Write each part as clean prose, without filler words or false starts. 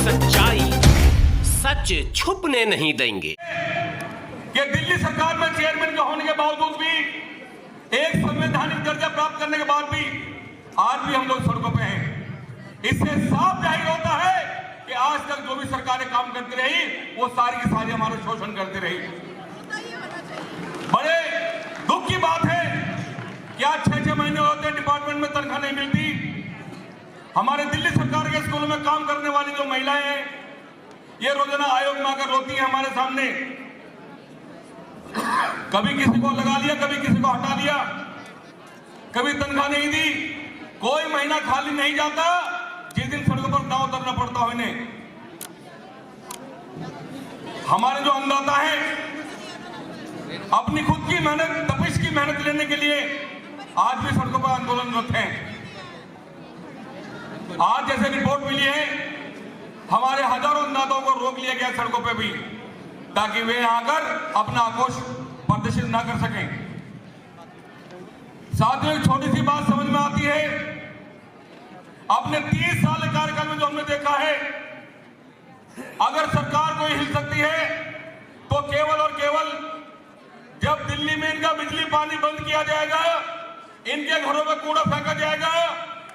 सच्चाई सच छुपने नहीं देंगे। कि दिल्ली सरकार में चेयरमैन के होने के बावजूद भी, एक संवैधानिक दर्जा प्राप्त करने के बाद भी आज भी हम लोग सड़कों पे हैं। इससे साफ जाहिर होता है कि आज तक जो भी सरकारें काम करती रही वो सारी की सारी हमारा शोषण करती रही। बड़े दुख की बात है कि आज 6-6 महीने होते हैं डिपार्टमेंट में तनख्वाह नहीं मिलती। हमारे दिल्ली सरकार के स्कूलों में काम करने वाली जो महिलाएं हैं ये रोजाना आयोग में आकर रोती है हमारे सामने। कभी किसी को लगा लिया, कभी किसी को हटा लिया, कभी तनख्वाह नहीं दी। कोई महीना खाली नहीं जाता जिस दिन सड़कों पर दांव उतरना पड़ता हो इन्हें। हमारे जो अन्नदाता हैं अपनी खुद की मेहनत, तपिश की मेहनत लेने के लिए आज भी सड़कों पर आंदोलनरत हैं। आज जैसे रिपोर्ट मिली है हमारे हजारों अन्नदाताओं को रोक लिया गया सड़कों पे भी, ताकि वे आकर अपना आक्रोश प्रदर्शित ना कर सकें। साथियों, एक छोटी सी बात समझ में आती है। अपने 30 साल के कार्यकाल में जो हमने देखा है, अगर सरकार कोई हिल सकती है तो केवल और केवल जब दिल्ली में इनका बिजली पानी बंद किया जाएगा, इनके घरों में कूड़ा फेंका जाएगा,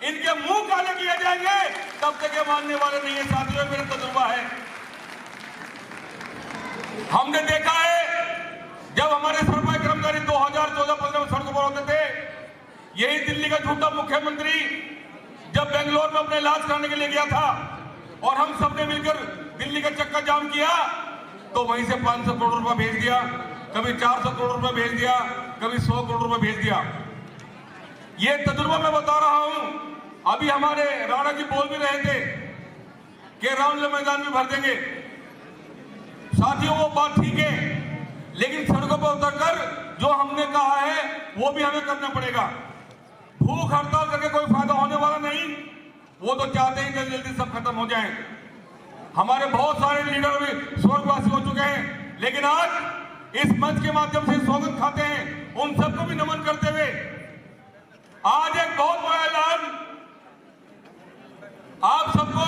इनके मुंह काले किए जाएंगे, तब तक ये मानने वाले नहीं है। साथियों, मेरा तजुर्बा है। हमने देखा है जब हमारे सफाई कर्मचारी 2014-15 में सड़कों पर होते थे, यही दिल्ली का झूठा मुख्यमंत्री जब बेंगलोर में अपने इलाज कराने के लिए गया था और हम सबने मिलकर दिल्ली का चक्का जाम किया, तो वहीं से 500 करोड़ रुपए भेज दिया, कभी 400 करोड़ रुपए भेज दिया, कभी 100 करोड़ रुपए भेज दिया। ये तजुर्बा मैं बता रहा हूं। अभी हमारे राणा जी बोल भी रहे थे कि रामलीला मैदान में भर देंगे। साथियों, वो बात ठीक है, लेकिन सड़कों पर उतरकर जो हमने कहा है वो भी हमें करना पड़ेगा। भूख हड़ताल करके कोई फायदा होने वाला नहीं। वो तो चाहते हैं जल्दी जल्दी सब खत्म हो जाए। हमारे बहुत सारे लीडर भी स्वर्गवासी हो चुके हैं, लेकिन आज इस मंच के माध्यम से स्वागत खाते हैं, उन सबको भी नमन करते हुए आज एक बहुत बड़ा ऐलान आप सबको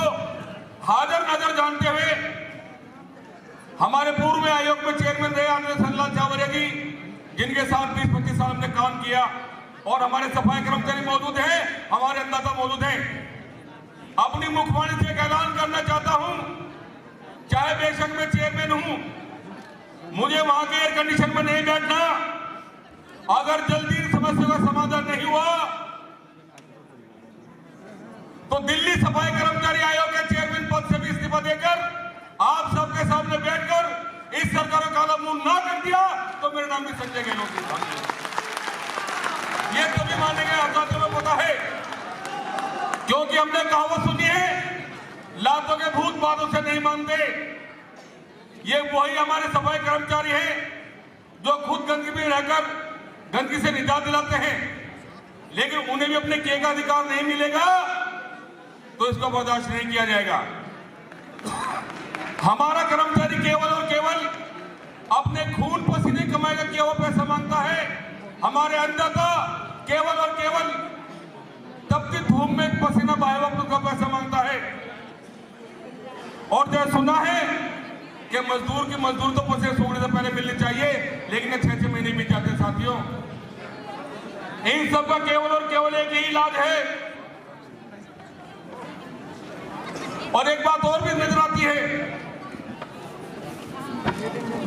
हाजिर नजर जानते हुए हमारे पूर्व में आयोग में चेयरमैन रहे आदरणीय सन्नीलाल चावरिया जी, जिनके साथ 20-25 साल हमने काम किया, और हमारे सफाई कर्मचारी मौजूद हैं, हमारे अन्नदाता मौजूद हैं। अपनी मुखवाणी से एक ऐलान करना चाहता हूं, चाहे बेशक मैं चेयरमैन हूं, मुझे वहां के एयर कंडीशन में नहीं बैठना। अगर जल्दी समस्या का समाधान नहीं हुआ तो दिल्ली सफाई कर्मचारी आयोग के चेयरमैन पद से भी इस्तीफा देकर आप सबके सामने बैठकर इस सरकार का काला मुंह ना कर दिया तो मेरा नाम भी संजय गहलोत है। ये तभी मानेंगे आजादी में पता है, क्योंकि हमने कहावत सुनी है, लातों के भूत बातों से नहीं मानते। ये वही हमारे सफाई कर्मचारी हैं जो खुद गंदगी में रहकर गंदगी से निजात दिलाते हैं, लेकिन उन्हें भी अपने के का अधिकार नहीं मिलेगा तो इसको बर्दाश्त नहीं किया जाएगा। हमारा कर्मचारी केवल और केवल अपने खून पसीने कमाई का किया हुआ पैसा मांगता है। हमारे अन्नदाता केवल और केवल तपती धूप में पसीना बहाए वक्त का पैसा मांगता है। और जो सुना है कि मजदूर तो पसीने सूखने से पहले मिलनी चाहिए, लेकिन 6-6 महीने बीत जाते हैं। साथियों, इन सबका केवल और केवल एक ही इलाज है। और एक बात और भी नजर आती है,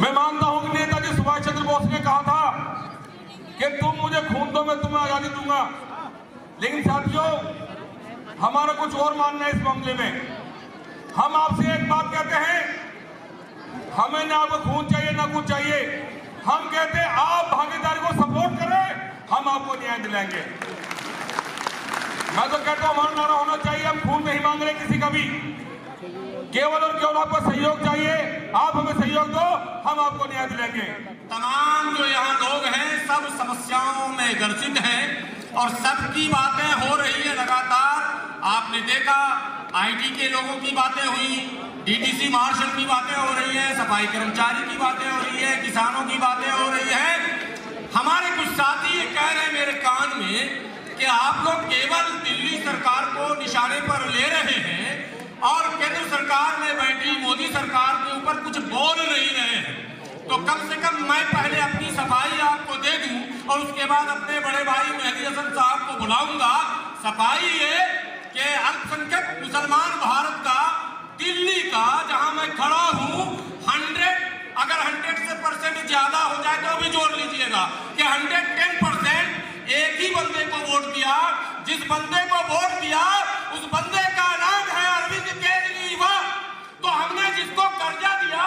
मैं मानता हूं कि नेताजी सुभाष चंद्र बोस ने कहा था कि तुम मुझे खून दो, मैं तुम्हें आजादी दूंगा। लेकिन साथियों, हमारा कुछ और मानना है इस मामले में। हम आपसे एक बात कहते हैं, हमें ना आपको खून चाहिए ना कुछ चाहिए। हम कहते हैं आप भागीदारी को सपोर्ट करें, हम आपको न्याय दिलाएंगे। मैं तो कहता हूं हमारा नारा होना चाहिए, हम खून नहीं मांग रहे किसी का भी, केवल और केवल आपको सहयोग चाहिए। आप हमें सहयोग दो, हम आपको न्याय दिलाएंगे। तमाम जो यहाँ लोग हैं सब समस्याओं में ग्रसित हैं और सबकी बातें हो रही है लगातार। आपने देखा आईटी के लोगों की बातें हुई, डीटीसी मार्शल की बातें हो रही है, सफाई कर्मचारी की बातें हो रही है, किसानों की बातें हो रही है। हमारे कुछ साथी ये कह रहे हैं मेरे कान में कि आप लोग केवल दिल्ली सरकार को निशाने पर ले रहे हैं और केंद्र सरकार में बैठी मोदी सरकार के ऊपर कुछ बोल नहीं रहे हैं, तो कम से कम मैं पहले अपनी सफाई आपको दे दूं और उसके बाद अपने बड़े भाई मेहदी हसन साहब को बुलाऊंगा। सफाई ये कि अल्पसंख्यक मुसलमान भारत का, दिल्ली का, जहां मैं खड़ा हूं, 100% ज्यादा हो जाए तो भी जोड़ लीजिएगा कि 110% एक ही बंदे को वोट दिया। जिस बंदे को वोट दिया उस बंदे का नाम है अरविंद केजरीवाल। तो हमने जिसको कर्जा दिया,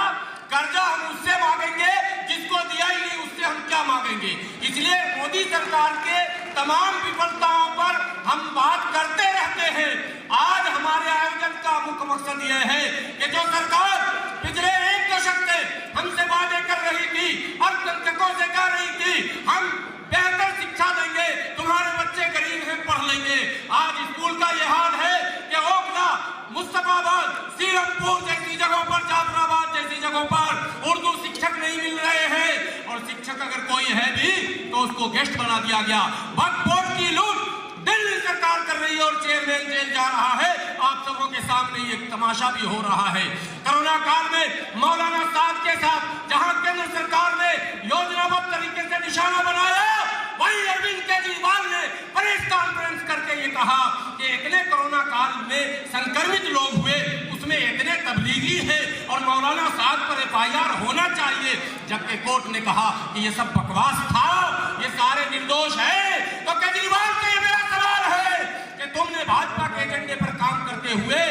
कर्जा हम उससे मांगेंगे, जिसको दिया ही नहीं उससे हम क्या मांगेंगे। इसलिए मोदी सरकार के तमाम विफलताओं पर हम बात करते रहते हैं। आज हमारे आयोजन का मुख्य मकसद यह है कि जो सरकार पिछले 1 दशक से हमसे वादे कर रही थी, अल्पसंख्यकों से कह रही थी हम बेहतर शिक्षा देंगे, तुम्हारे बच्चे गरीब हैं पढ़ लेंगे। आज स्कूल का यह हाल है कि ओखला, मुस्तफाबाद, सीरमपुर जैसी जगहों पर, जाफराबाद जैसी जगहों पर उर्दू शिक्षक नहीं मिल रहे हैं, और शिक्षक अगर कोई है भी तो उसको गेस्ट बना दिया गया। वक्फ बोर्ड की लूट दिल्ली सरकार कर रही है और चेयरमैन जेल जा रहा है। आप सबों के सामने ये तमाशा भी हो रहा है। कोरोना काल में मौलाना साहब के साथ जहां केंद्र सरकार ने योजनाबद्ध तरीके से निशाना बनाया, वहीं अरविंद केजरीवाल ने प्रेस कॉन्फ्रेंस करके ये कहा कि इतने कोरोना काल में संक्रमित लोग हुए, उसमें इतने तबलीगी है और मौलाना साहब पर FIR होना चाहिए, जबकि कोर्ट ने कहा कि ये सब बकवास था, ये सारे निर्दोष है। तो केजरीवाल से ये मेरा सवाल है कि तुमने भाजपा के एजेंडे पर काम करते हुए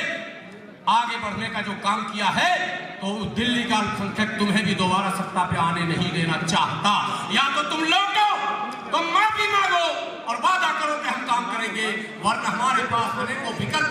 आगे बढ़ने का जो काम किया है, तो दिल्ली का अल्पसंख्यक तुम्हें भी दोबारा सत्ता पे आने नहीं देना चाहता। या तो तुम लौटो, तुम माफी मांगो और वादा करो कि हम काम करेंगे, वरना हमारे पास अनेकों विकल्प